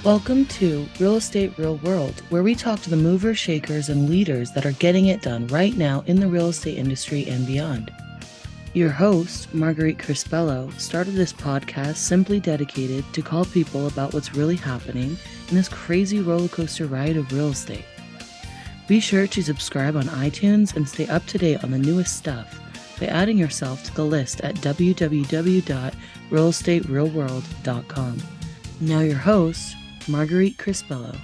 Welcome to Real Estate Real World, where we talk to the movers, shakers, and leaders that are getting it done right now in the real estate industry and beyond. Your host, Marguerite Crespillo, started this podcast simply dedicated to call people about what's really happening in this crazy roller coaster ride of real estate. Be sure to subscribe on iTunes and stay up to date on the newest stuff by adding yourself to the list at www.realestaterealworld.com. Now your host, Marguerite Crespillo.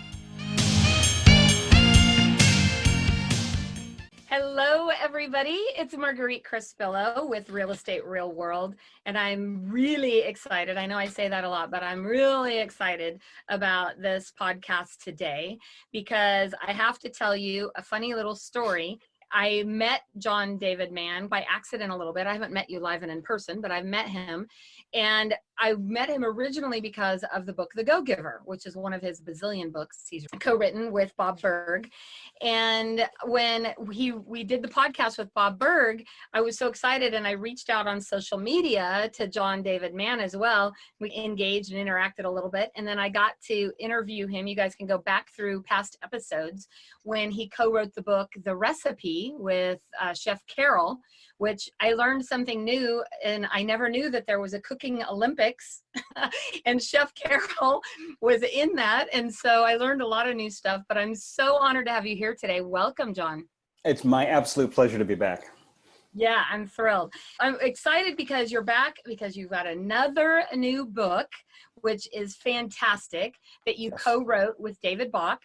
Hello, everybody. It's Marguerite Crespillo with Real Estate Real World, and I'm really excited. I know I say that a lot, but I'm really excited about this podcast today because I have to tell you a funny little story. I met John David Mann by accident a little bit. I haven't met you live and in person, but I've met him. And I met him originally because of the book, The Go-Giver, which is one of his bazillion books he's co-written with Bob Burg. And when we did the podcast with Bob Burg, I was so excited and I reached out on social media to John David Mann as well. We engaged and interacted a little bit. And then I got to interview him. You guys can go back through past episodes when he co-wrote the book, The Recipe, with Chef Carol, which I learned something new, and I never knew that there was a cooking Olympics, and Chef Carol was in that, and so I learned a lot of new stuff, but I'm so honored to have you here today. Welcome, John. It's my absolute pleasure to be back. Yeah, I'm thrilled. I'm excited because you're back, because you've got another new book, which is fantastic, that you co-wrote with David Bach,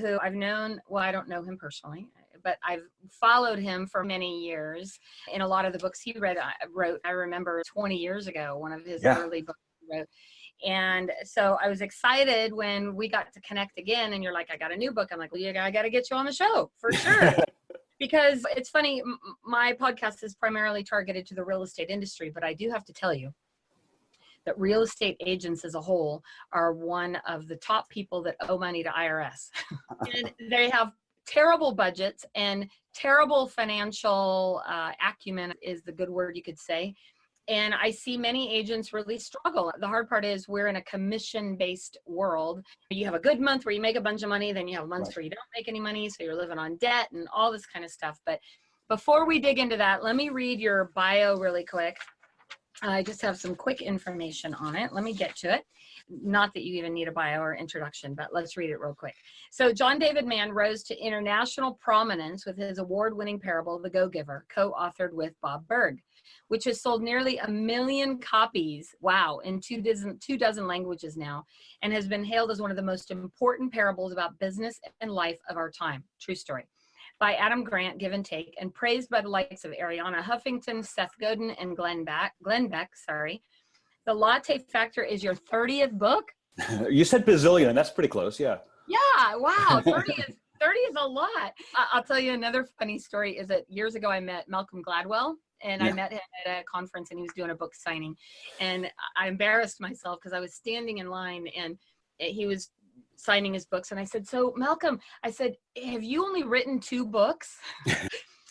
who I've known, well, I don't know him personally, but I've followed him for many years. In a lot of the books he wrote, I remember 20 years ago, one of his early books he wrote. And so I was excited when we got to connect again, and you're like, I got a new book. I'm like, well, I got to get you on the show for sure. Because it's funny, my podcast is primarily targeted to the real estate industry, but I do have to tell you that real estate agents as a whole are one of the top people that owe money to IRS. And they have terrible budgets and terrible financial acumen is the good word you could say. And I see many agents really struggle. The hard part is we're in a commission-based world. You have a good month where you make a bunch of money, then you have months where you don't make any money, so you're living on debt and all this kind of stuff. But before we dig into that, let me read your bio really quick. I just have some quick information on it. Let me get to it. Not that you even need a bio or introduction, but let's read it real quick. So John David Mann rose to international prominence with his award-winning parable, The Go-Giver, co-authored with Bob Burg, which has sold nearly 1 million copies, wow, in two dozen languages now, and has been hailed as one of the most important parables about business and life of our time. True story. By Adam Grant, Give and Take, and praised by the likes of Arianna Huffington, Seth Godin, and Glenn Beck. The Latte Factor is your 30th book? You said bazillion, and that's pretty close, yeah. Yeah, wow, 30 is a lot. I'll tell you another funny story is that years ago I met Malcolm Gladwell, and I met him at a conference, and he was doing a book signing. And I embarrassed myself because I was standing in line, and he was signing his books. And I said, so Malcolm, I said, have you only written 2 books?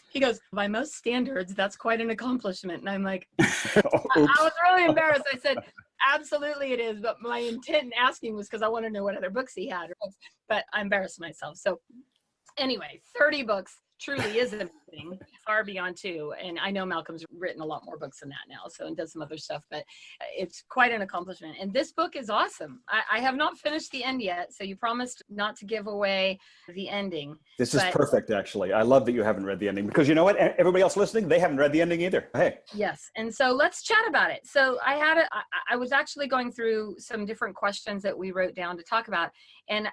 He goes, by most standards, that's quite an accomplishment. And I'm like, I was really embarrassed. I said, absolutely it is. But my intent in asking was because I want to know what other books he had. But I embarrassed myself. So anyway, 30 books truly is amazing, far beyond 2. And I know Malcolm's written a lot more books than that now, so, and does some other stuff, but it's quite an accomplishment. And this book is awesome. I have not finished the end yet, so you promised not to give away the ending. This is perfect, actually. I love that you haven't read the ending, because you know what? Everybody else listening, they haven't read the ending either. Hey. Yes. And so let's chat about it. So I was actually going through some different questions that we wrote down to talk about. And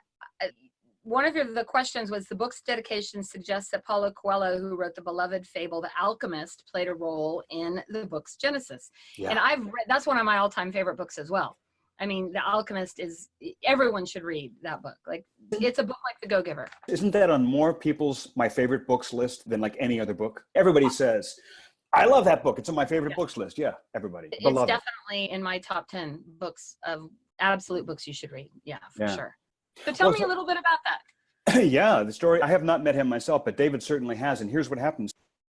one of the questions was, the book's dedication suggests that Paulo Coelho, who wrote the beloved fable, The Alchemist, played a role in the book's genesis. Yeah. And I've read, that's one of my all-time favorite books as well. I mean, The Alchemist is, everyone should read that book. Like, it's a book like The Go-Giver. Isn't that on more people's my favorite books list than like any other book? Everybody says, I love that book. It's on my favorite books list. Yeah, everybody. It's Beloved. definitely in my top 10 books of absolute books you should read. Yeah, for Yeah. sure. So tell me a little bit about that. Yeah, the story. I have not met him myself, but David certainly has. And here's what happens.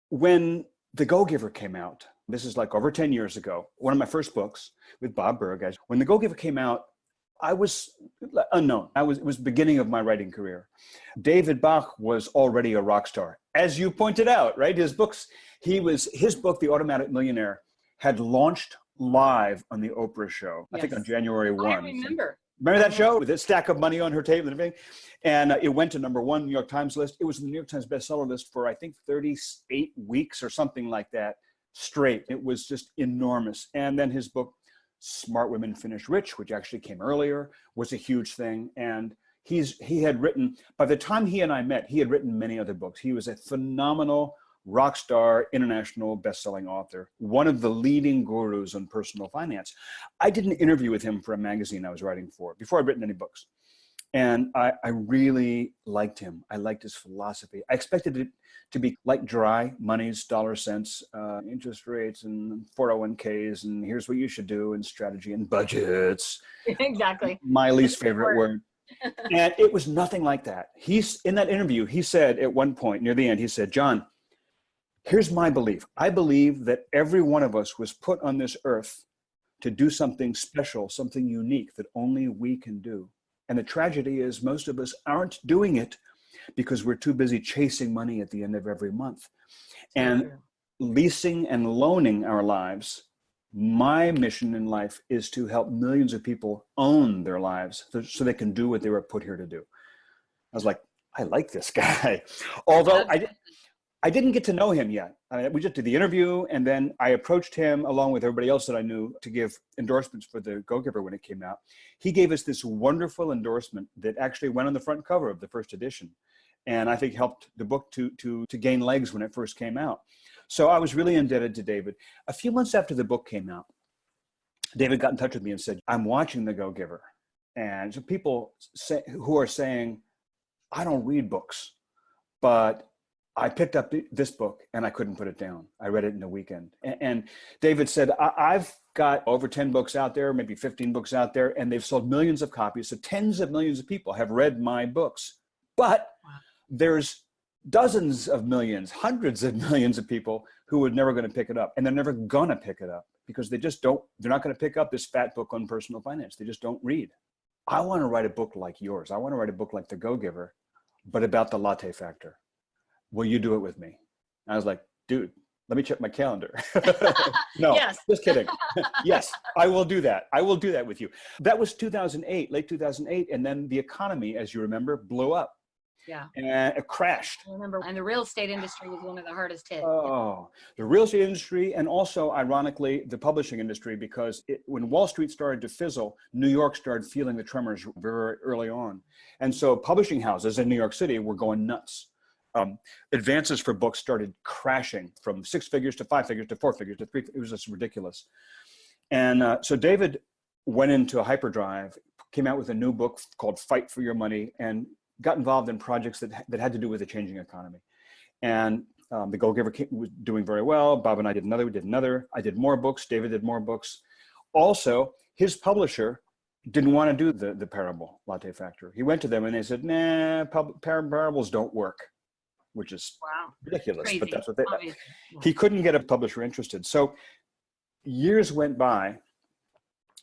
When The Go-Giver came out, this is like over 10 years ago, one of my first books with Bob Burr, guys. When The Go-Giver came out, I was unknown. It was the beginning of my writing career. David Bach was already a rock star, as you pointed out, right? His book, The Automatic Millionaire, had launched live on the Oprah show, I think on January 1. I remember. Remember that show with a stack of money on her table and everything? And it went to #1 New York Times list. It was in the New York Times bestseller list for, I think, 38 weeks or something like that straight. It was just enormous. And then his book, Smart Women Finish Rich, which actually came earlier, was a huge thing. And he had written, by the time he and I met, he had written many other books. He was a phenomenal rock star, international best-selling author, one of the leading gurus on personal finance. I did an interview with him for a magazine I was writing for before I'd written any books. And I really liked him. I liked his philosophy. I expected it to be like dry monies, dollar cents, interest rates and 401ks, and here's what you should do, and strategy and budgets. Exactly. My least favorite word. And it was nothing like that. In that interview, he said at one point near the end, he said, John, here's my belief. I believe that every one of us was put on this earth to do something special, something unique that only we can do. And the tragedy is most of us aren't doing it because we're too busy chasing money at the end of every month. And leasing and loaning our lives, my mission in life is to help millions of people own their lives so they can do what they were put here to do. I was like, I like this guy. Although I didn't get to know him yet. We just did the interview, and then I approached him along with everybody else that I knew to give endorsements for The Go-Giver when it came out. He gave us this wonderful endorsement that actually went on the front cover of the first edition, and I think helped the book to gain legs when it first came out. So I was really indebted to David. A few months after the book came out, David got in touch with me and said, I'm watching The Go-Giver. And so people who are saying, I don't read books, but I picked up this book and I couldn't put it down. I read it in a weekend. And David said, I've got over 10 books out there, maybe 15 books out there, and they've sold millions of copies. So tens of millions of people have read my books. But there's dozens of millions, hundreds of millions of people who are never going to pick it up. And they're never going to pick it up because they're not going to pick up this fat book on personal finance. They just don't read. I want to write a book like yours. I want to write a book like The Go-Giver, but about the Latte Factor. Will you do it with me? I was like, dude, let me check my calendar. No, yes. Just kidding. Yes, I will do that. I will do that with you. That was 2008, late 2008. And then the economy, as you remember, blew up. Yeah. And it crashed. I remember. And the real estate industry was one of the hardest hit. Oh, the real estate industry, and also, ironically, the publishing industry, because when Wall Street started to fizzle, New York started feeling the tremors very early on. And so publishing houses in New York City were going nuts. Advances for books started crashing from 6 figures to 5 figures to 4 figures to 3. It was just ridiculous. And so David went into a hyperdrive, came out with a new book called Fight for Your Money, and got involved in projects that had to do with the changing economy. And The Go-Giver was doing very well. Bob and I did another. We did another. I did more books. David did more books. Also, his publisher didn't want to do the parable, Latte Factor. He went to them and they said, nah, parables don't work. Which is ridiculous, crazy. But that's what he couldn't get a publisher interested. So years went by.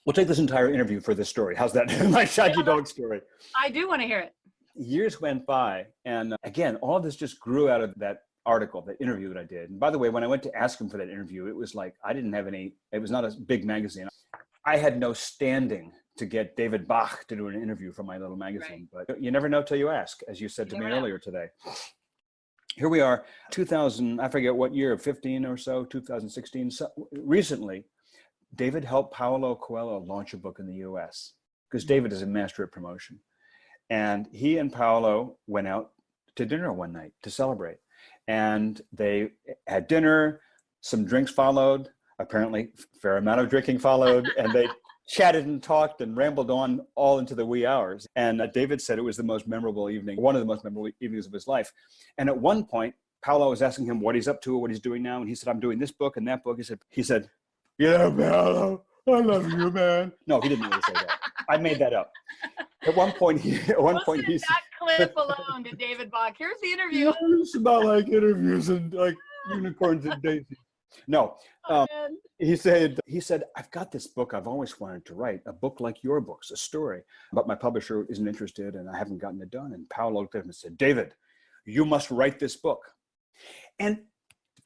We'll take this entire interview for this story. How's that? My shaggy dog story. I do want to hear it. Years went by. And again, all of this just grew out of that article, that interview that I did. And by the way, when I went to ask him for that interview, it was like, it was not a big magazine. I had no standing to get David Bach to do an interview for my little magazine, but you never know till you ask, as you said to me earlier today. Here we are, 2000, I forget what year, 15 or so, 2016. So recently, David helped Paulo Coelho launch a book in the US because David is a master at promotion. And he and Paulo went out to dinner one night to celebrate. And they had dinner, some drinks followed, apparently a fair amount of drinking followed, and they chatted and talked and rambled on all into the wee hours. And David said it was the most memorable evening, one of the most memorable evenings of his life. And at one point, Paolo was asking him what he's up to, what he's doing now. And he said, I'm doing this book and that book. He said, yeah, Paolo, I love you, man. No, he didn't really say that. I made that up. At one point, he said, that clip alone to David Bach. Here's the interview. It's about like interviews and like unicorns and daisies. No, he said, I've got this book I've always wanted to write, a book like your books, a story, but my publisher isn't interested and I haven't gotten it done. And Paolo looked at him and said, David, you must write this book. And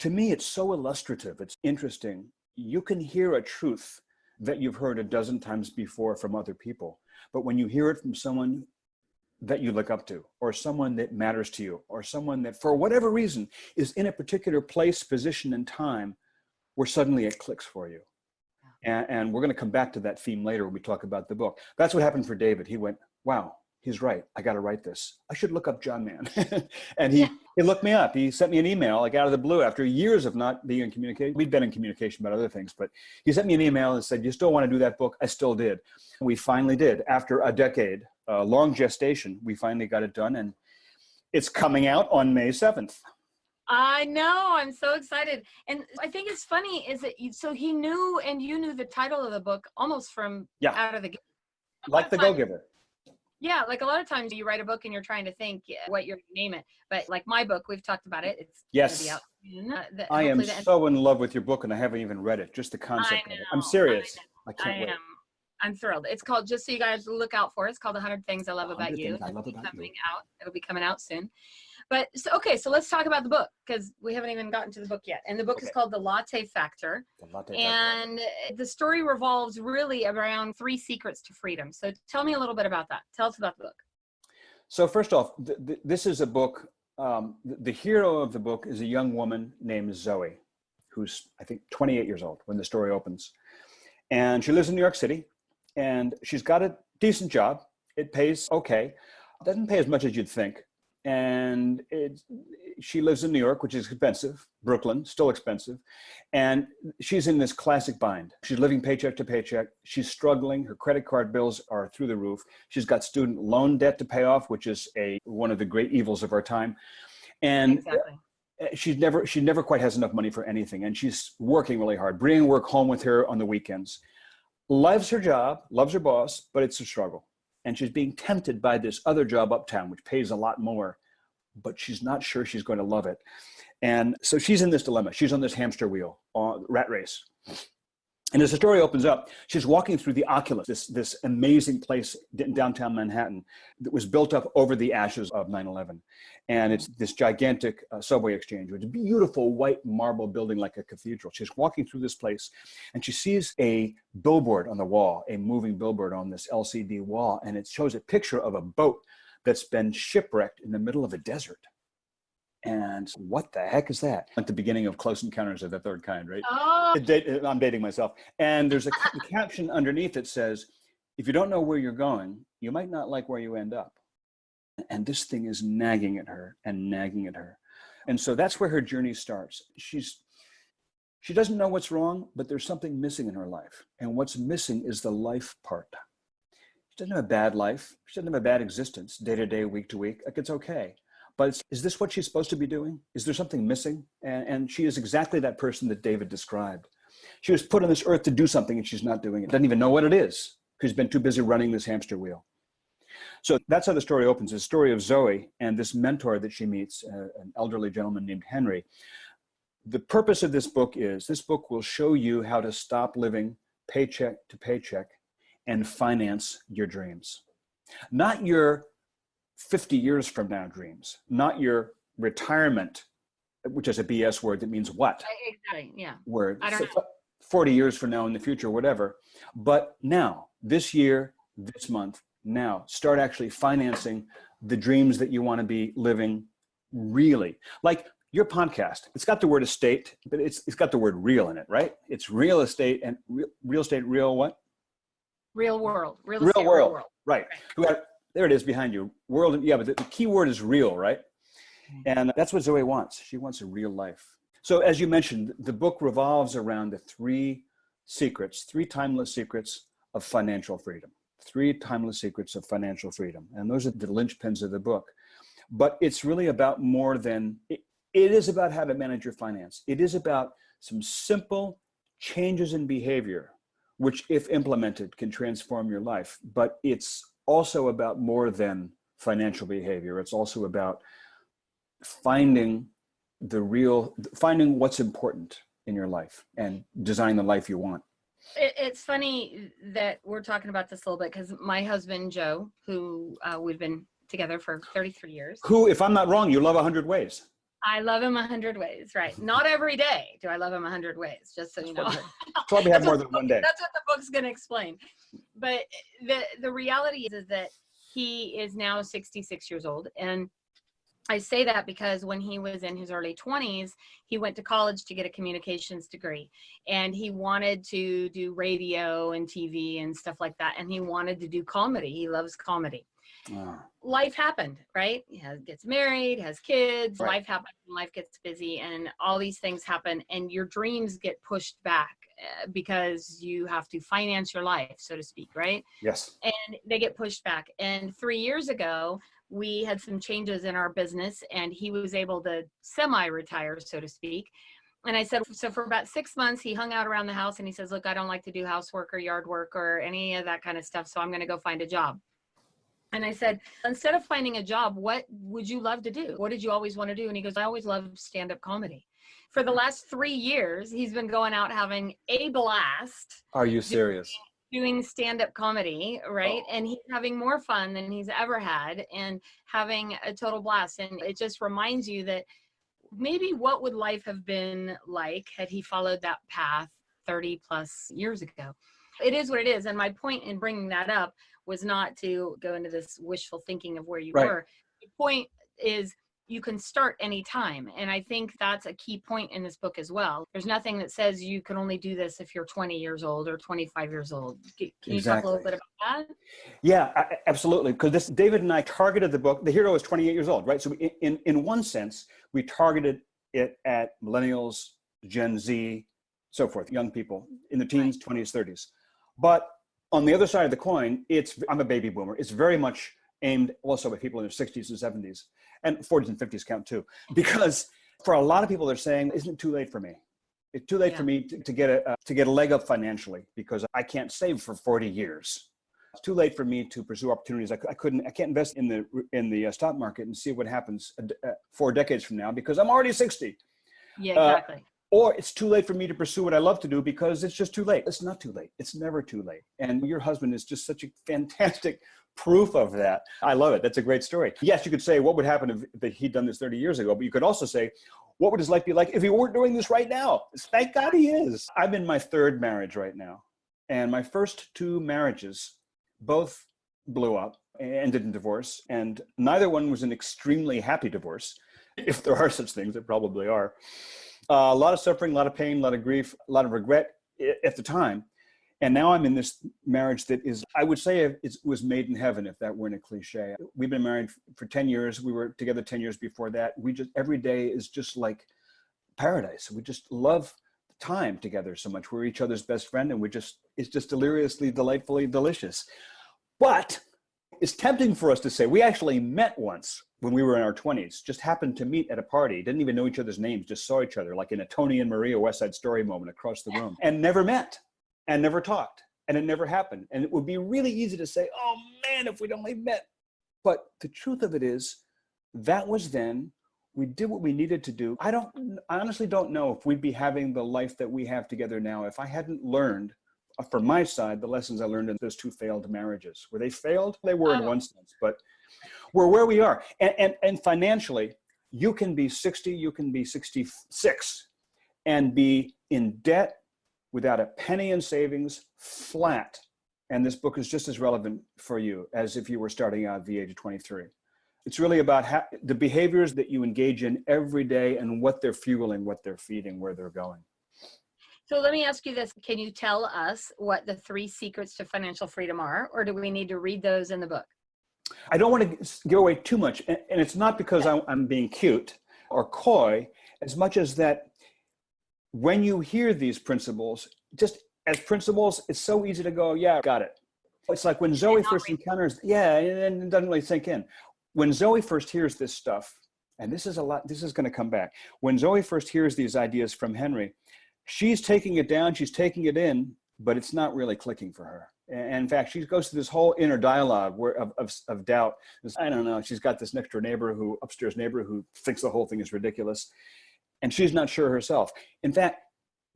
to me, it's so illustrative. It's interesting. You can hear a truth that you've heard a dozen times before from other people. But when you hear it from someone that you look up to, or someone that matters to you, or someone that for whatever reason is in a particular place, position, and time where suddenly it clicks for you. And we're going to come back to that theme later when we talk about the book. That's what happened for David. He went, wow, he's right. I got to write this. I should look up John Mann. And he looked me up. He sent me an email like out of the blue after years of not being in communication. We'd been in communication about other things, but he sent me an email and said, you still want to do that book? I still did. We finally did. After a decade, long gestation, we finally got it done. And it's coming out on May 7th. I know. I'm so excited. And I think it's funny is that so he knew and you knew the title of the book almost from out of the gate. Like The Go-Giver. Yeah, like a lot of times you write a book and you're trying to think what you're going to name it. But like my book, we've talked about it. It's going to be out soon. I am so in love with your book and I haven't even read it. Just the concept of it. I'm serious. I can't wait. I'm thrilled. It's called, just so you guys look out for it, it's called 100 Things I Love About You. It'll be coming out soon. But so, okay, so let's talk about the book because we haven't even gotten to the book yet. And the book is called The Latte Factor. And the story revolves really around 3 secrets to freedom. So tell me a little bit about that. Tell us about the book. So first off, this is a book. The hero of the book is a young woman named Zoe, who's I think 28 years old when the story opens. And she lives in New York City and she's got a decent job. It pays okay. It doesn't pay as much as you'd think. And she lives in New York, which is expensive. Brooklyn, still expensive. And she's in this classic bind. She's living paycheck to paycheck. She's struggling. Her credit card bills are through the roof. She's got student loan debt to pay off, which is one of the great evils of our time. And she never quite has enough money for anything. And she's working really hard, bringing work home with her on the weekends. Loves her job, loves her boss, but it's a struggle. And she's being tempted by this other job uptown, which pays a lot more, but she's not sure she's going to love it. And so she's in this dilemma. She's on this hamster wheel, rat race. And as the story opens up, she's walking through the Oculus, this amazing place in downtown Manhattan that was built up over the ashes of 9/11. And it's this gigantic subway exchange with a beautiful white marble building like a cathedral. She's walking through this place and she sees a billboard on the wall, a moving billboard on this LCD wall. And it shows a picture of a boat that's been shipwrecked in the middle of a desert. And what the heck is that? At the beginning of Close Encounters of the Third Kind, right? Oh. I'm dating myself. And there's a caption underneath that says, if you don't know where you're going, you might not like where you end up. And this thing is nagging at her and nagging at her. And so that's where her journey starts. She doesn't know what's wrong, but there's something missing in her life. And what's missing is the life part. She doesn't have a bad life. She doesn't have a bad existence, day to day, week to week. Like it's okay. But is this what she's supposed to be doing? Is there something missing? And she is exactly that person that David described. She was put on this earth to do something and she's not doing it. Doesn't even know what it is because she's been too busy running this hamster wheel. So that's how the story opens. It's a story of Zoe and this mentor that she meets, an elderly gentleman named Henry. The purpose of this book will show you how to stop living paycheck to paycheck and finance your dreams. Not your 50 years from now dreams, not your retirement, which is a BS word that means what? Exactly, yeah. Word. I don't know. 40 years from now in the future, whatever. But now, this year, this month, now, start actually financing the dreams that you want to be living really. Like your podcast, it's got the word estate, but it's got the word real in it, right? It's real estate and real estate, real what? Real world. Real world. Right. There it is behind you. World, yeah, but the key word is real, right? And that's what Zoe wants. She wants a real life. So as you mentioned, the book revolves around the 3 timeless secrets of financial freedom. 3 timeless secrets of financial freedom. And those are the linchpins of the book. But it's really about more than, It is about how to manage your finance. It is about some simple changes in behavior, which if implemented can transform your life. But it's also about more than financial behavior. It's also about finding what's important in your life and designing the life you want. It's funny that we're talking about this a little bit because my husband, Joe, who we've been together for 33 years. Who, if I'm not wrong, you love 100 ways. I love him 100 ways, right? Not every day do I love him 100 ways, just so you know. Probably have more than one day. That's what the book's going to explain. But the reality is that he is now 66 years old. And I say that because when he was in his early 20s, he went to college to get a communications degree. And he wanted to do radio and TV and stuff like that. And he wanted to do comedy. He loves comedy. Life happened, right? He gets married, has kids, right. Life happens, life gets busy, and all these things happen, and your dreams get pushed back because you have to finance your life, so to speak, right? Yes. And they get pushed back. And 3 years ago, we had some changes in our business, and he was able to semi-retire, so to speak. And I said, so for about 6 months, he hung out around the house, and he says, look, I don't like to do housework or yard work or any of that kind of stuff, so I'm going to go find a job. And I said, instead of finding a job, what would you love to do? What did you always want to do? And he goes, I always loved stand-up comedy. For the last 3 years, he's been going out having a blast. Are you serious? Doing stand-up comedy, right? Oh. And he's having more fun than he's ever had and having a total blast. And it just reminds you that maybe what would life have been like had he followed that path 30 plus years ago? It is what it is. And my point in bringing that up was not to go into this wishful thinking of where you were. The point is you can start anytime. And I think that's a key point in this book as well. There's nothing that says you can only do this if you're 20 years old or 25 years old. Can you talk a little bit about that? Yeah, absolutely. Because David and I targeted the book. The hero is 28 years old, right? So in one sense, we targeted it at millennials, Gen Z, so forth, young people in the teens, 20s, 30s. But on the other side of the coin, I'm a baby boomer. It's very much aimed also at people in their 60s and 70s, and 40s and 50s count too. Because for a lot of people, they're saying, "Isn't it too late for me? It's too late for me to get a leg up financially because I can't save for 40 years. It's too late for me to pursue opportunities. I can't invest in the stock market and see what happens 4 decades from now because I'm already 60." Yeah, exactly. Or it's too late for me to pursue what I love to do because it's just too late. It's not too late. It's never too late. And your husband is just such a fantastic proof of that. I love it. That's a great story. Yes, you could say, what would happen if he'd done this 30 years ago? But you could also say, what would his life be like if he weren't doing this right now? Thank God he is. I'm in my 3rd marriage right now. And my first 2 marriages both blew up and ended in divorce. And neither one was an extremely happy divorce. If there are such things, there probably are. A lot of suffering, a lot of pain, a lot of grief, a lot of regret at the time. And now I'm in this marriage that is, I would say it was made in heaven, if that weren't a cliche. We've been married for 10 years. We were together 10 years before that. Every day is just like paradise. We just love the time together so much. We're each other's best friend, and it's just deliriously, delightfully delicious. But it's tempting for us to say, we actually met once when we were in our 20s, just happened to meet at a party, didn't even know each other's names, just saw each other like in a Tony and Maria West Side Story moment across the room, and never met and never talked, and it never happened. And it would be really easy to say, oh man, if we'd only met. But the truth of it is, that was then. We did what we needed to do. I honestly don't know if we'd be having the life that we have together now if I hadn't learned, from my side, the lessons I learned in those 2 failed marriages. Were they failed? They were in one sense, but we're where we are. And financially, you can be 60, you can be 66 and be in debt without a penny in savings, flat. And this book is just as relevant for you as if you were starting out at the age of 23. It's really about the behaviors that you engage in every day and what they're fueling, what they're feeding, where they're going. So let me ask you this. Can you tell us what the 3 secrets to financial freedom are, or do we need to read those in the book? I don't want to give away too much. And it's not because I'm being cute or coy, as much as that when you hear these principles, just as principles, it's so easy to go, yeah, got it. It's like when Zoe first encounters, and it doesn't really sink in. When Zoe first hears this stuff, And this is going to come back. When Zoe first hears these ideas from Henry, she's taking it down, she's taking it in, but it's not really clicking for her. And in fact, she goes through this whole inner dialogue of doubt. I don't know, she's got this upstairs neighbor who thinks the whole thing is ridiculous. And she's not sure herself. In fact,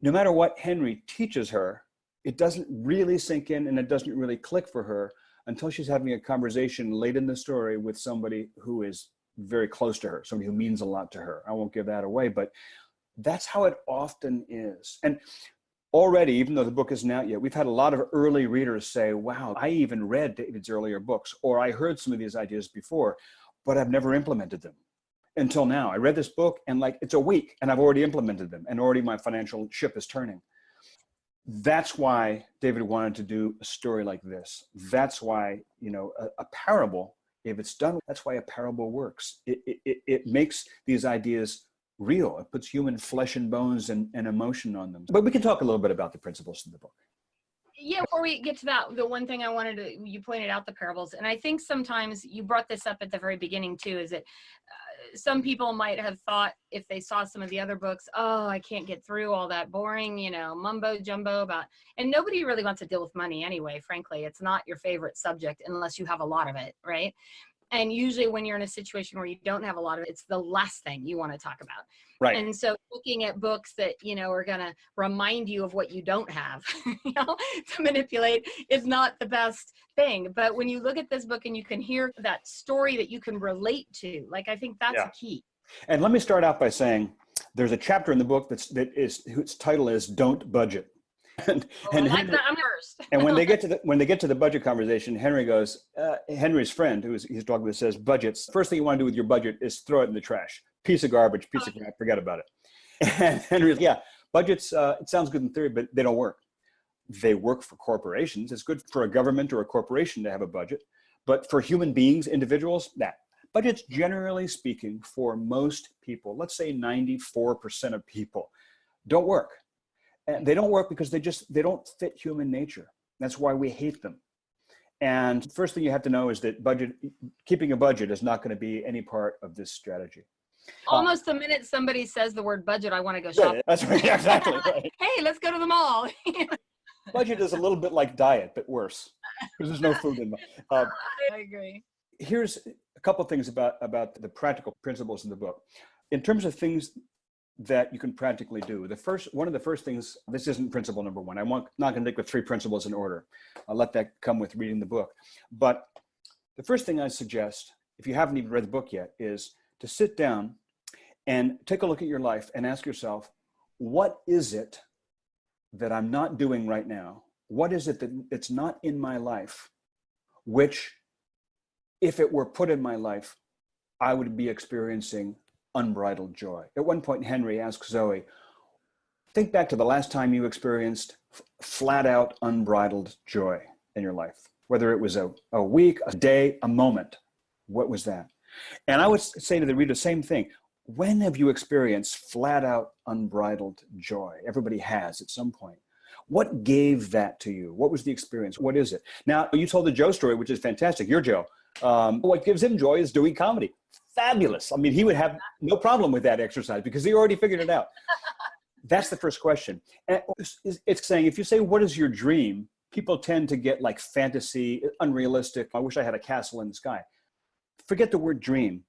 no matter what Henry teaches her, it doesn't really sink in and it doesn't really click for her until she's having a conversation late in the story with somebody who is very close to her, somebody who means a lot to her. I won't give that away, but that's how it often is. And already, even though the book isn't out yet, we've had a lot of early readers say, wow, I even read David's earlier books, or I heard some of these ideas before, but I've never implemented them until now. I read this book and it's a week and I've already implemented them and already my financial ship is turning. That's why David wanted to do a story like this. That's why, a parable, if it's done, that's why a parable works. It makes these ideas real. It puts human flesh and bones and emotion on them. But we can talk a little bit about the principles in the book. Yeah, before we get to that, the one thing you pointed out the parables, and I think sometimes you brought this up at the very beginning too, is that some people might have thought if they saw some of the other books, oh, I can't get through all that boring, mumbo jumbo and nobody really wants to deal with money anyway, frankly. It's not your favorite subject unless you have a lot of it, right? And usually when you're in a situation where you don't have a lot of it, it's the last thing you want to talk about. Right. And so looking at books that, are going to remind you of what you don't have, to manipulate is not the best thing. But when you look at this book and you can hear that story that you can relate to, I think that's a key. And let me start out by saying there's a chapter in the book whose title is Don't Budget. And I like that. I'm first. And when they get to the budget conversation, Henry goes, Henry's friend, he's talking with, says, budgets. First thing you want to do with your budget is throw it in the trash. Piece of garbage, piece of crap, forget about it. And Henry's, budgets, it sounds good in theory, but they don't work. They work for corporations. It's good for a government or a corporation to have a budget. But for human beings, individuals, budgets, generally speaking, for most people, let's say 94% of people, don't work. And they don't work because they don't fit human nature. That's why we hate them. And first thing you have to know is that keeping a budget is not going to be any part of this strategy. Almost the minute somebody says the word budget, I want to go shopping. That's right, exactly. Right. Hey, let's go to the mall. Budget is a little bit like diet, but worse, because there's no food in it. I agree. Here's a couple of things about the practical principles in the book. In terms of things that you can practically do. One of the first things, this isn't principle number one. I'm not going to take the 3 principles in order. I'll let that come with reading the book. But the first thing I suggest, if you haven't even read the book yet, is to sit down and take a look at your life and ask yourself, what is it that I'm not doing right now? What is it that it's not in my life, which, if it were put in my life, I would be experiencing unbridled joy. At one point, Henry asks Zoe, think back to the last time you experienced flat out unbridled joy in your life, whether it was a week, a day, a moment. What was that? And I would say to the reader the same thing. When have you experienced flat out unbridled joy? Everybody has at some point. What gave that to you? What was the experience? What is it? Now, you told the Joe story, which is fantastic. You're Joe. What gives him joy is doing comedy. Fabulous. I mean, he would have no problem with that exercise because he already figured it out. That's the first question. And it's saying, if you say, what is your dream? People tend to get like fantasy, unrealistic. I wish I had a castle in the sky. Forget the word dream.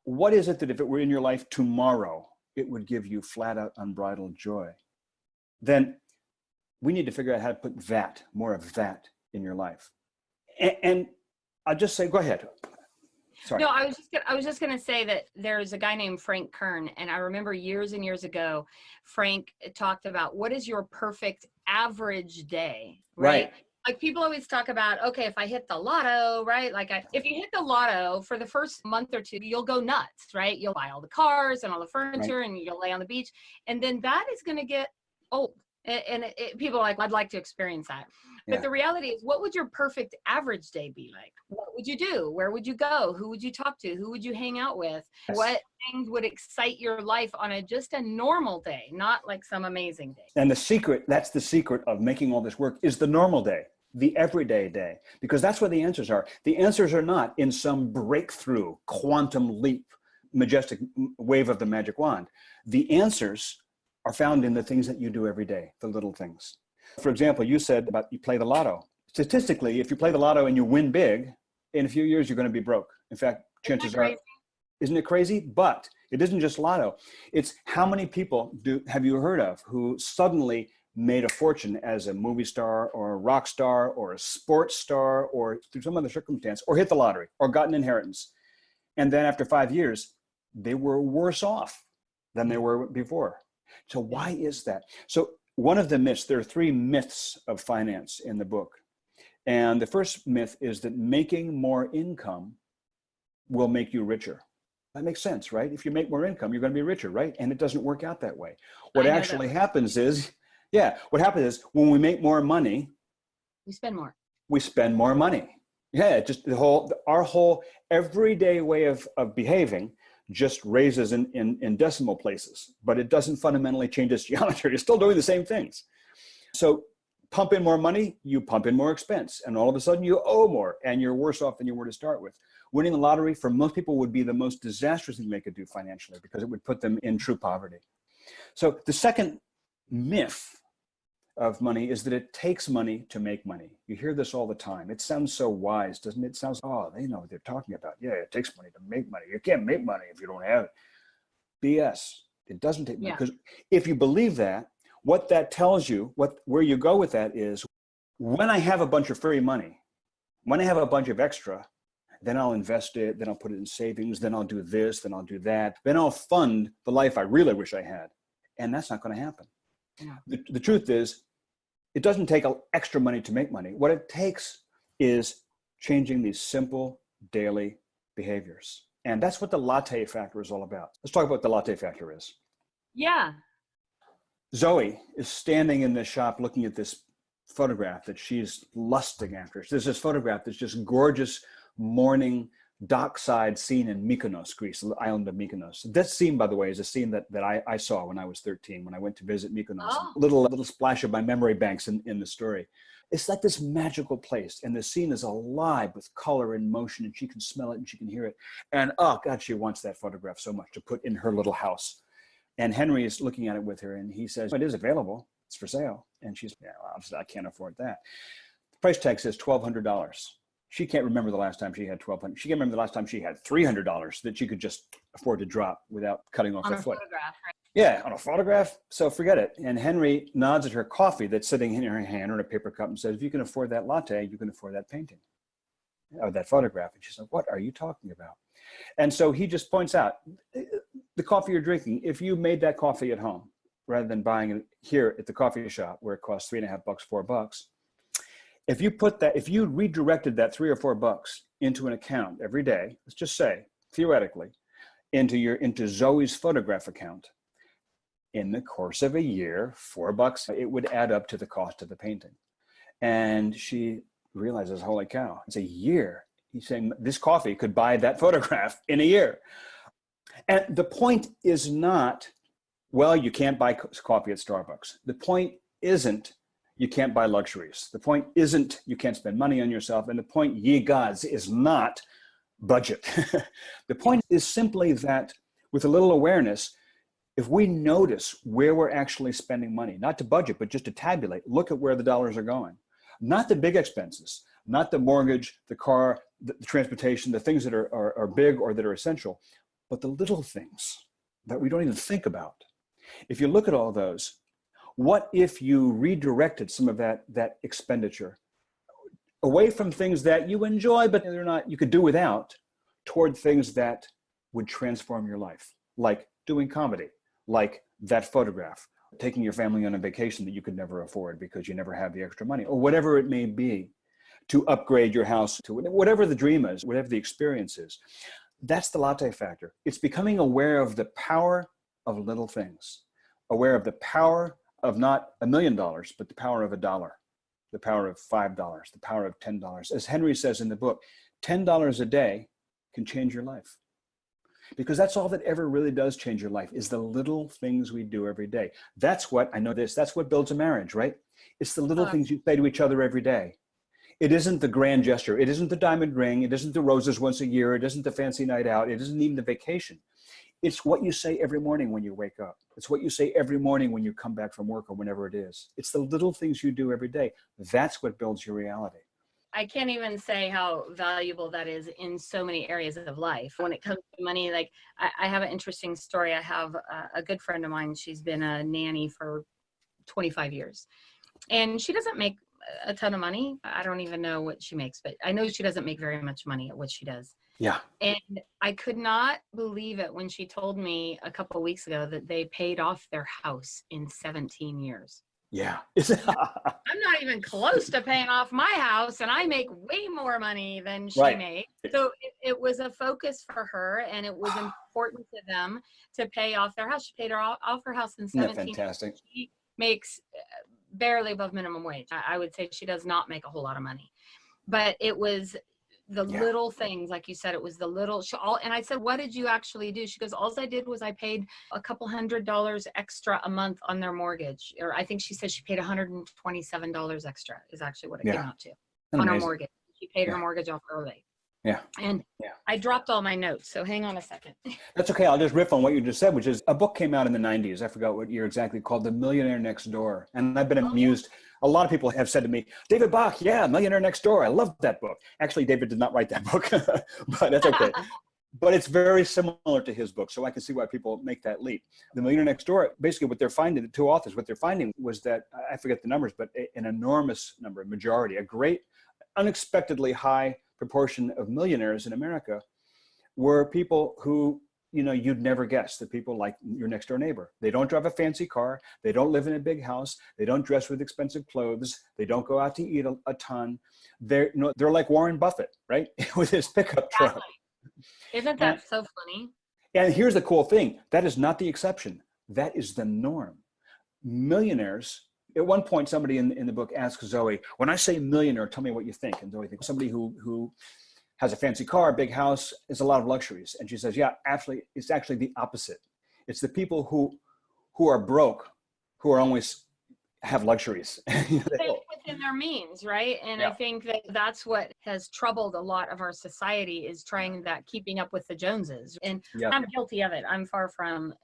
What is it that if it were in your life tomorrow, it would give you flat out unbridled joy? Then we need to figure out how to put more of that in your life. And I'll just say, go ahead. Sorry. No, I was just going to say that there's a guy named Frank Kern, and I remember years and years ago, Frank talked about what is your perfect average day, right? Like people always talk about, okay, if I hit the lotto, right? If you hit the lotto for the first month or 2, you'll go nuts, right? You'll buy all the cars and all the furniture and you'll lay on the beach. And then that is going to get old. And people are like, I'd like to experience that. But the reality is, what would your perfect average day be like? What would you do? Where would you go? Who would you talk to? Who would you hang out with? Yes. What things would excite your life on just a normal day, not like some amazing day? And that's the secret of making all this work, is the normal day, the everyday day, because that's where the answers are. The answers are not in some breakthrough quantum leap. majestic wave of the magic wand. The answers are found in the things that you do every day, the little things. For example, you said about you play the lotto. Statistically, if you play the lotto and you win big, in a few years, you're going to be broke. In fact, chances are, isn't it crazy? But it isn't just lotto. It's how many people have you heard of who suddenly made a fortune as a movie star or a rock star or a sports star or through some other circumstance, or hit the lottery or got an inheritance. And then after 5 years, they were worse off than they were before. So why is that? So one of the myths, there are 3 myths of finance in the book. And the first myth is that making more income will make you richer. That makes sense, right? If you make more income, you're going to be richer, right? And it doesn't work out that way. What actually happens is, what happens is when we make more money, we spend more. We spend more money. Yeah, just our whole everyday way of behaving just raises in decimal places, but it doesn't fundamentally change its geometry. You're still doing the same things. So pump in more money, you pump in more expense, and all of a sudden you owe more and you're worse off than you were to start with. Winning the lottery for most people would be the most disastrous thing they could do financially because it would put them in true poverty. So the second myth of money is that it takes money to make money. You hear this all the time. It sounds so wise, doesn't it? It sounds, oh, they know what they're talking about. Yeah, it takes money to make money. You can't make money if you don't have it. BS. It doesn't take money. Because if you believe that, what that tells you, where you go with that is, when I have a bunch of free money, when I have a bunch of extra, then I'll invest it, then I'll put it in savings, then I'll do this, then I'll do that, then I'll fund the life I really wish I had. And that's not going to happen. Yeah. The truth is, it doesn't take extra money to make money. What it takes is changing these simple daily behaviors. And that's what the Latte Factor is all about. Let's talk about what the Latte Factor is. Yeah. Zoe is standing in the shop looking at this photograph that she's lusting after. There's this photograph that's just gorgeous morning dockside scene in Mykonos, Greece, the island of Mykonos. This scene, by the way, is a scene that I saw when I was 13, when I went to visit Mykonos. Oh. A little splash of my memory banks in the story. It's like this magical place, and the scene is alive with color and motion, and she can smell it and she can hear it. And oh God, she wants that photograph so much to put in her little house. And Henry is looking at it with her, and he says, it is available. It's for sale. And she's, yeah, well, obviously I can't afford that. The price tag says $1,200. She can't remember the last time she had $1,200. She can't remember the last time she had $300 that she could just afford to drop without cutting off her foot. Photograph, right? Yeah, on a photograph. So forget it. And Henry nods at her coffee that's sitting in her hand or in a paper cup and says, if you can afford that latte, you can afford that painting or that photograph. And she's like, what are you talking about? And so he just points out the coffee you're drinking. If you made that coffee at home rather than buying it here at the coffee shop where it costs $3.50, $4, if you redirected that $3 or $4 into an account every day, let's just say theoretically, into Zoe's photograph account, in the course of a year, $4, it would add up to the cost of the painting. And she realizes, holy cow, it's a year. He's saying this coffee could buy that photograph in a year. And the point is not, well, you can't buy coffee at Starbucks. The point isn't, you can't buy luxuries. The point isn't, you can't spend money on yourself. And the point, ye gods, is not budget. The point is simply that with a little awareness, if we notice where we're actually spending money, not to budget, but just to tabulate, look at where the dollars are going. Not the big expenses, not the mortgage, the car, the transportation, the things that are big or that are essential, but the little things that we don't even think about. If you look at all those, what if you redirected some of that expenditure away from things that you enjoy, but they're not, you could do without, toward things that would transform your life, like doing comedy, like that photograph, taking your family on a vacation that you could never afford because you never have the extra money, or whatever it may be, to upgrade your house, to whatever the dream is, whatever the experience is. That's the Latte Factor. It's becoming aware of the power of little things, aware of the power of not $1 million, but the power of $1, the power of $5, the power of $10. As Henry says in the book, $10 a day can change your life. Because that's all that ever really does change your life, is the little things we do every day. That's what, I know this, that's what builds a marriage, right? It's the little things you say to each other every day. It isn't the grand gesture. It isn't the diamond ring. It isn't the roses once a year. It isn't the fancy night out. It isn't even the vacation. It's what you say every morning when you wake up. It's what you say every morning when you come back from work or whenever it is. It's the little things you do every day. That's what builds your reality. I can't even say how valuable that is in so many areas of life. When it comes to money, like I have an interesting story. I have a good friend of mine. She's been a nanny for 25 years. And she doesn't make a ton of money. I don't even know what she makes, but I know she doesn't make very much money at what she does. Yeah. And I could not believe it when she told me a couple of weeks ago that they paid off their house in 17 years. Yeah. I'm not even close to paying off my house, and I make way more money than she Right. makes. So it was a focus for her, and it was important to them to pay off their house. She paid off her house in 17 Isn't that fantastic? She makes barely above minimum wage. I would say she does not make a whole lot of money, but it was the little things, like you said, it was the little, and I said, what did you actually do? She goes, all I did was I paid a couple $100 extra a month on their mortgage. Or I think she said she paid $127 extra is actually what it came out to on her mortgage. She paid her mortgage off early. Yeah. And I dropped all my notes. So hang on a second. That's okay. I'll just riff on what you just said, which is a book came out in the 90s. I forgot what year exactly, called The Millionaire Next Door. And I've been amused. A lot of people have said to me, David Bach, Millionaire Next Door. I love that book. Actually, David did not write that book, but that's okay. But it's very similar to his book. So I can see why people make that leap. The Millionaire Next Door, basically what they're finding, the two authors, what they're finding was that, I forget the numbers, but an enormous number, a majority, a great, unexpectedly high proportion of millionaires in America were people who, you'd never guess. The people like your next door neighbor. They don't drive a fancy car. They don't live in a big house. They don't dress with expensive clothes. They don't go out to eat a ton. They're like Warren Buffett, right? With his pickup truck. Isn't that so funny? And here's the cool thing. That is not the exception. That is the norm. Millionaires, at one point, somebody in the book asked Zoe, when I say millionaire, tell me what you think. And Zoe thinks somebody who has a fancy car, big house, is a lot of luxuries. And she says, actually, it's actually the opposite. It's the people who are broke, who are always have luxuries. Within their means, right? And I think that's what has troubled a lot of our society is keeping up with the Joneses. And I'm guilty of it. I'm far from,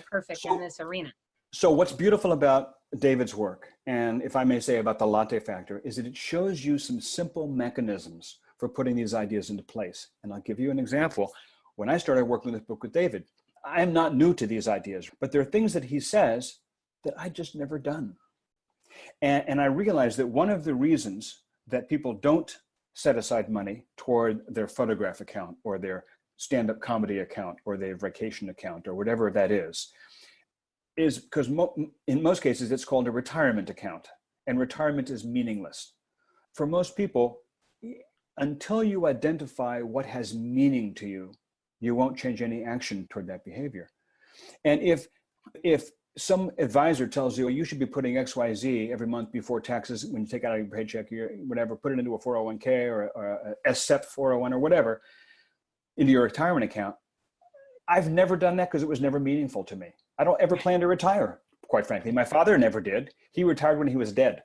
perfect in this arena. So what's beautiful about David's work, and if I may say about the Latte Factor, is that it shows you some simple mechanisms for putting these ideas into place. And I'll give you an example. When I started working on this book with David, I'm not new to these ideas, but there are things that he says that I just never done. And I realized that one of the reasons that people don't set aside money toward their photograph account or their stand-up comedy account or their vacation account or whatever that is because in most cases it's called a retirement account, and retirement is meaningless. For most people, until you identify what has meaning to you, you won't change any action toward that behavior. And if some advisor tells you you should be putting XYZ every month before taxes, when you take out your paycheck, whatever, put it into a 401k or a SEP 401 or whatever, into your retirement account. I've never done that because it was never meaningful to me. I don't ever plan to retire, quite frankly. My father never did. He retired when he was dead.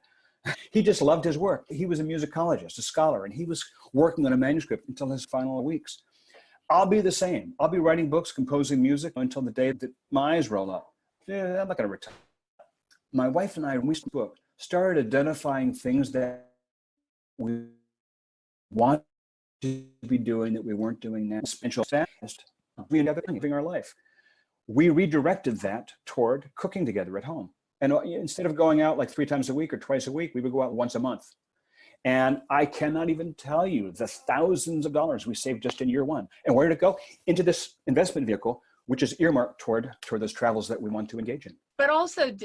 He just loved his work. He was a musicologist, a scholar, and he was working on a manuscript until his final weeks. I'll be the same. I'll be writing books, composing music until the day that my eyes roll up. I'm not going to retire. My wife and I, when we started the book, started identifying things that we want to be doing that we weren't doing now. Spiritual fast, we ended up living our life. We redirected that toward cooking together at home. And instead of going out like 3 times a week or twice a week, we would go out once a month. And I cannot even tell you the thousands of dollars we saved just in year 1. And where did it go? Into this investment vehicle, which is earmarked toward those travels that we want to engage in. But also,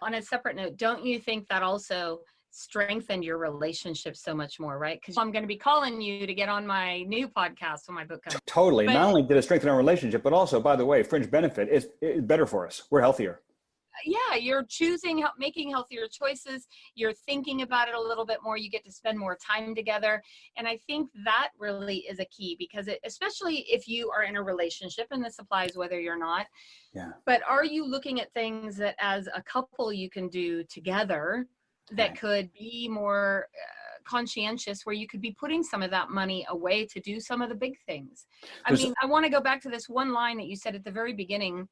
on a separate note, don't you think that also strengthened your relationship so much more, right? Because I'm going to be calling you to get on my new podcast when my book comes. Totally. Not only did it strengthen our relationship, but also, by the way, fringe benefit is better for us. We're healthier. Yeah, you're making healthier choices. You're thinking about it a little bit more. You get to spend more time together. And I think that really is a key because especially if you are in a relationship, and this applies whether you're not, but are you looking at things that as a couple you can do together that could be more conscientious where you could be putting some of that money away to do some of the big things. I mean, I want to go back to this one line that you said at the very beginning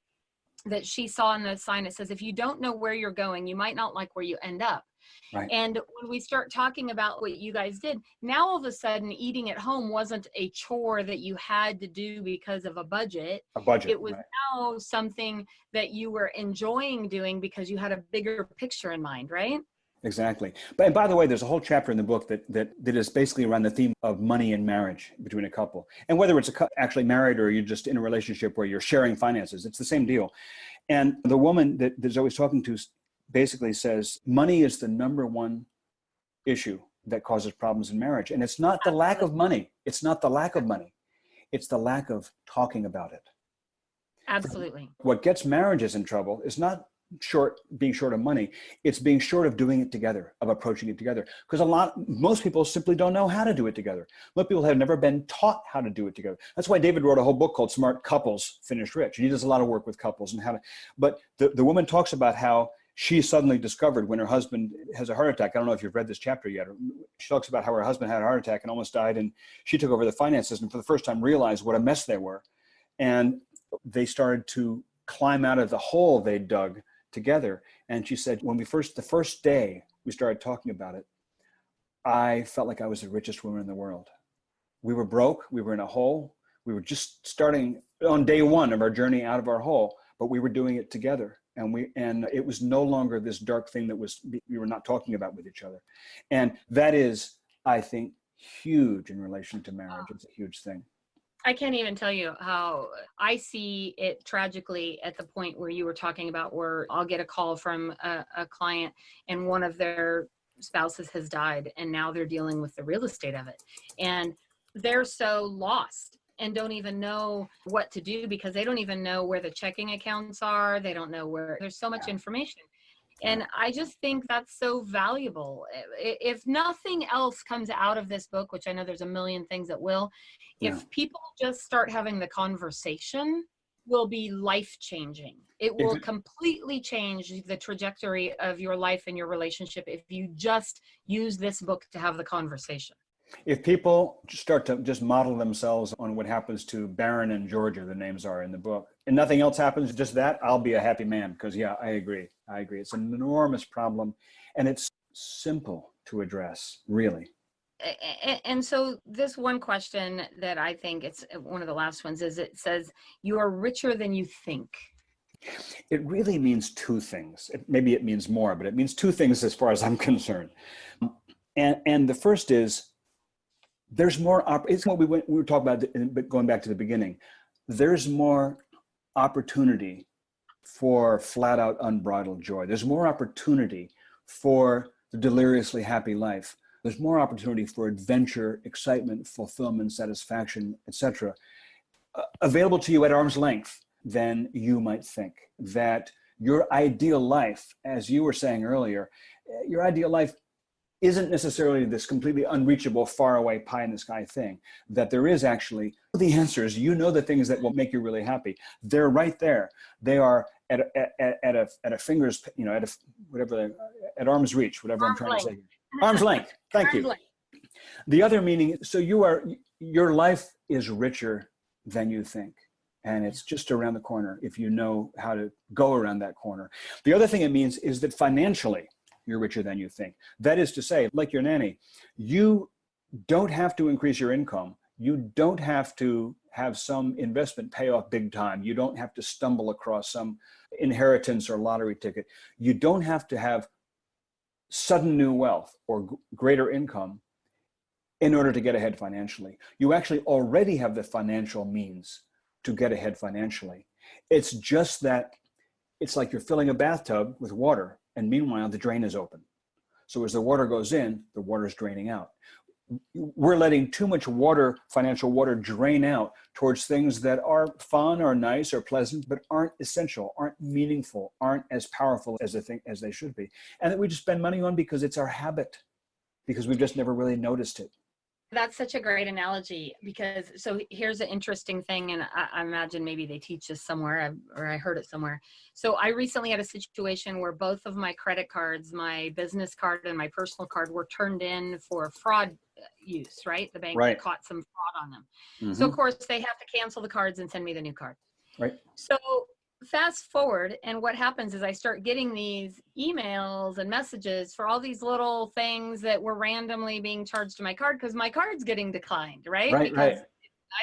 that she saw in the sign. It says, if you don't know where you're going, you might not like where you end up. Right. And when we start talking about what you guys did, now all of a sudden eating at home wasn't a chore that you had to do because of a budget. It was now something that you were enjoying doing because you had a bigger picture in mind, right? Exactly. And by the way, there's a whole chapter in the book that is basically around the theme of money and marriage between a couple. And whether it's actually married or you're just in a relationship where you're sharing finances, it's the same deal. And the woman that Zoe's talking to basically says, money is the number one issue that causes problems in marriage. And it's not the lack of money. It's not the lack of money. It's the lack of talking about it. Absolutely. What gets marriages in trouble is not being short of money. It's being short of doing it together, of approaching it together. Because most people simply don't know how to do it together. Most people have never been taught how to do it together. That's why David wrote a whole book called Smart Couples Finish Rich. And he does a lot of work with couples and but the woman talks about how she suddenly discovered when her husband has a heart attack. I don't know if you've read this chapter yet. She talks about how her husband had a heart attack and almost died. And she took over the finances and for the first time realized what a mess they were. And they started to climb out of the hole they dug together. And she said, the first day we started talking about it, I felt like I was the richest woman in the world. We were broke. We were in a hole. We were just starting on day one of our journey out of our hole, but we were doing it together. And it was no longer this dark thing that we were not talking about with each other. And that is, I think, huge in relation to marriage. It's a huge thing. I can't even tell you how I see it tragically at the point where you were talking about, where I'll get a call from a client and one of their spouses has died and now they're dealing with the real estate of it. And they're so lost and don't even know what to do because they don't even know where the checking accounts are. They don't know where. There's so much information. And I just think that's so valuable. If nothing else comes out of this book, which I know there's a million things that will, if people just start having the conversation, will be life-changing. It will completely change the trajectory of your life and your relationship if you just use this book to have the conversation. If people start to just model themselves on what happens to Baron and Georgia, the names are in the book, and nothing else happens, just that, I'll be a happy man. Because I agree. It's an enormous problem and it's simple to address, really. And so this one question that I think it's one of the last ones is, it says, you are richer than you think. It really means two things. Maybe it means more, but it means two things as far as I'm concerned. And the first is, there's more, it's what we were talking about, going back to the beginning. There's more opportunity for flat out unbridled joy. There's more opportunity for the deliriously happy life. There's more opportunity for adventure, excitement, fulfillment, satisfaction, etc., available to you at arm's length than you might think. That your ideal life, as you were saying earlier, your ideal life isn't necessarily this completely unreachable, far away, pie in the sky thing. That there is actually the answers. You know, the things that will make you really happy. They're right there. They are at a finger's, at arm's reach, whatever I'm trying to say. Arm's length. Thank you. The other meaning, so your life is richer than you think. And it's just around the corner if you know how to go around that corner. The other thing it means is that financially, you're richer than you think. That is to say, like your nanny, you don't have to increase your income. You don't have to have some investment pay off big time. You don't have to stumble across some inheritance or lottery ticket. You don't have to have sudden new wealth or greater income in order to get ahead financially. You actually already have the financial means to get ahead financially. It's just that it's like you're filling a bathtub with water, and meanwhile, the drain is open. So as the water goes in, the water is draining out. We're letting too much water, financial water, drain out towards things that are fun or nice or pleasant, but aren't essential, aren't meaningful, aren't as powerful as they should be. And that we just spend money on because it's our habit, because we've just never really noticed it. That's such a great analogy, because so here's an interesting thing, and I imagine maybe they teach this somewhere, or I heard it somewhere. So I recently had a situation where both of my credit cards, my business card and my personal card, were turned in for fraud use, right? The bank Right. caught some fraud on them. So Mm-hmm. of course they have to cancel the cards and send me the new card. Right. So fast forward, and what happens is I start getting these emails and messages for all these little things that were randomly being charged to my card because my card's getting declined, right? Right. Because Right.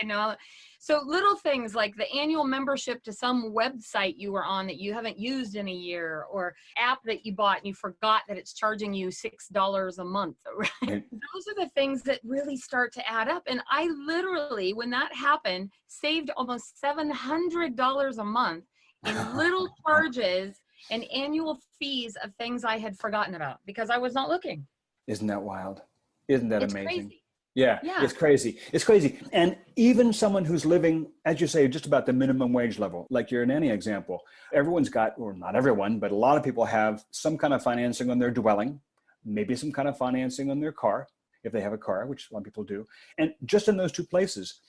I know. So little things like the annual membership to some website you were on that you haven't used in a year, or app that you bought and you forgot that it's charging you $6 a month. Right? Right. Those are the things that really start to add up. And I literally, when that happened, saved almost $700 a month in little charges and annual fees of things I had forgotten about because I was not looking. Isn't that wild? Isn't that It's amazing? crazy. Yeah, Yeah. it's crazy. It's crazy. And even someone who's living, as you say, just about the minimum wage level, like your nanny example, everyone's got, or not everyone, but a lot of people have some kind of financing on their dwelling, maybe some kind of financing on their car, if they have a car, which a lot of people do. And just in those two places,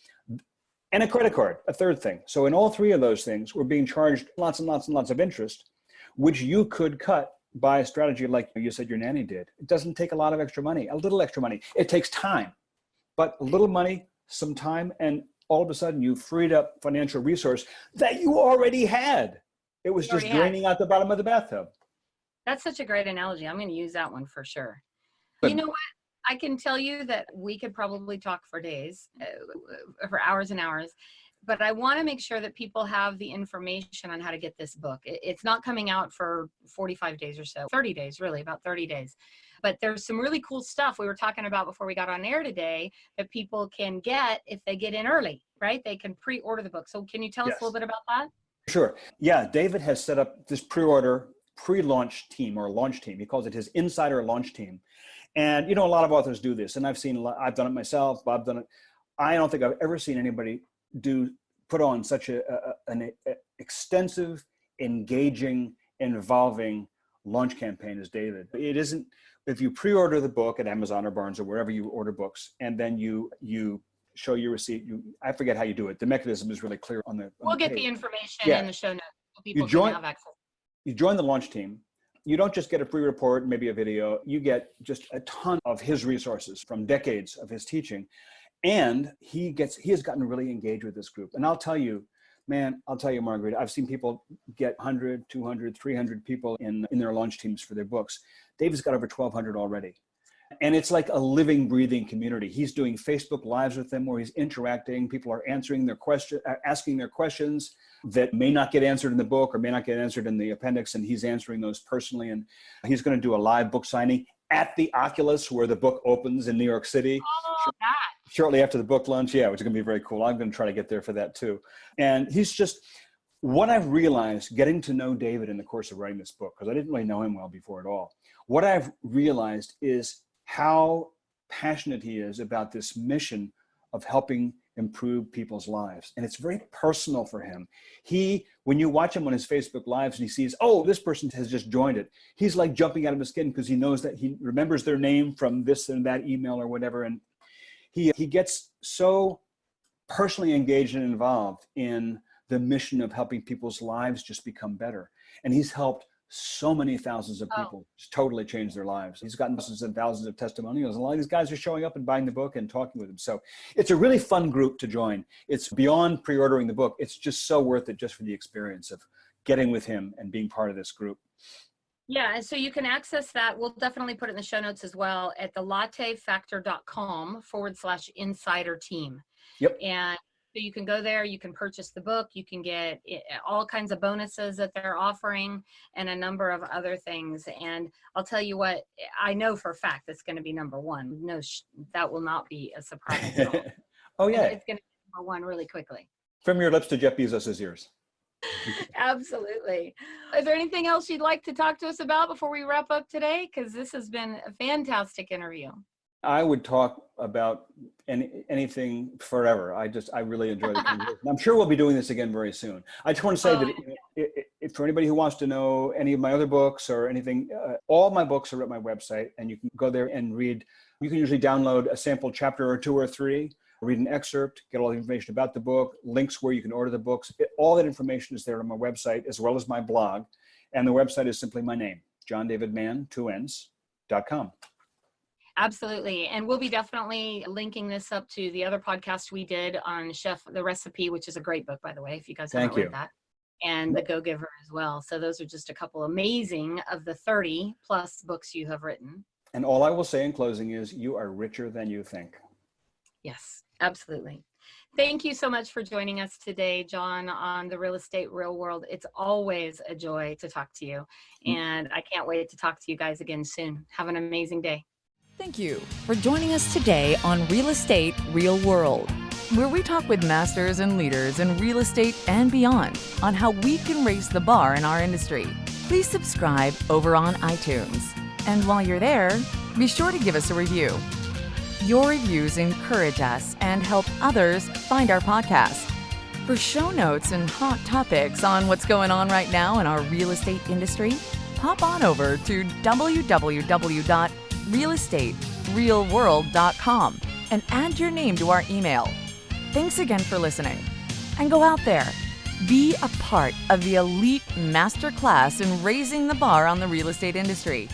and a credit card, a third thing. So in all three of those things, we're being charged lots and lots and lots of interest, which you could cut by a strategy like you said your nanny did. It doesn't take a lot of extra money, a little extra money. It takes time. But a little money, some time, and all of a sudden you freed up financial resource that you already had. It was just draining out the bottom of the bathtub. That's such a great analogy. I'm going to use that one for sure. Good. You know what? I can tell you that we could probably talk for days, for hours and hours, but I want to make sure that people have the information on how to get this book. It's not coming out for 45 days or so, 30 days, really, about 30 days. But there's some really cool stuff we were talking about before we got on air today that people can get if they get in early, right? They can pre-order the book. So can you tell us a little bit about that? Sure. Yeah, David has set up this pre-launch team or launch team. He calls it his insider launch team. And, you know, a lot of authors do this. And I've done it myself. Bob done it. I don't think I've ever seen anybody put on such an extensive, engaging, involving launch campaign as David. It isn't, if you pre-order the book at Amazon or Barnes or wherever you order books, and then you show your receipt, I forget how you do it. The mechanism is really clear on the We'll get page. the information in the show notes so people can have access. You join the launch team. You don't just get a free report, maybe a video. You get just a ton of his resources from decades of his teaching. And he has gotten really engaged with this group. And I'll tell you, Marguerite, I've seen people get 100, 200, 300 people in their launch teams for their books. David's got over 1,200 already. And it's like a living, breathing community. He's doing Facebook Lives with them where he's interacting. People are asking their questions that may not get answered in the book or may not get answered in the appendix, and he's answering those personally. And he's going to do a live book signing at the Oculus where the book opens in New York City. Oh, that. Shortly after the book launch, which is going to be very cool. I'm going to try to get there for that too. And he's just, what I've realized getting to know David in the course of writing this book, because I didn't really know him well before at all, what I've realized is how passionate he is about this mission of helping improve people's lives. And it's very personal for him. When you watch him on his Facebook Lives and he sees, oh, this person has just joined it, he's like jumping out of his skin because he knows that he remembers their name from this and that email or whatever. And he gets so personally engaged and involved in the mission of helping people's lives just become better. And he's helped so many thousands of people totally change their lives. He's gotten thousands and thousands of testimonials. And a lot of these guys are showing up and buying the book and talking with him. So it's a really fun group to join. It's beyond pre-ordering the book. It's just so worth it just for the experience of getting with him and being part of this group. Yeah, and so you can access that. We'll definitely put it in the show notes as well at the lattefactor.com/insider team. Yep. And so you can go there, you can purchase the book, you can get all kinds of bonuses that they're offering and a number of other things. And I'll tell you what, I know for a fact it's going to be number one. No, that will not be a surprise at all. Oh, yeah. It's going to be number one really quickly. From your lips to Jeff Bezos' ears. Absolutely. Is there anything else you'd like to talk to us about before we wrap up today? Because this has been a fantastic interview. I would talk about anything forever. I really enjoy the conversation. I'm sure we'll be doing this again very soon. I just want to say that for anybody who wants to know any of my other books or anything, all my books are at my website, and you can go there and read. You can usually download a sample chapter or 2 or 3, read an excerpt, get all the information about the book, links where you can order the books. All that information is there on my website, as well as my blog. And the website is simply my name, johndavidmann.com. Absolutely. And we'll be definitely linking this up to the other podcast we did on Chef the Recipe, which is a great book, by the way, if you guys haven't read that, and The Go-Giver as well. So those are just a couple amazing of the 30 plus books you have written. And all I will say in closing is you are richer than you think. Yes, absolutely. Thank you so much for joining us today, John, on The Real Estate Real World. It's always a joy to talk to you. And I can't wait to talk to you guys again soon. Have an amazing day. Thank you for joining us today on Real Estate Real World, where we talk with masters and leaders in real estate and beyond on how we can raise the bar in our industry. Please subscribe over on iTunes. And while you're there, be sure to give us a review. Your reviews encourage us and help others find our podcast. For show notes and hot topics on what's going on right now in our real estate industry, hop on over to www.realestaterealworld.com and add your name to our email. Thanks again for listening. And go out there, be a part of the elite masterclass in raising the bar on the real estate industry.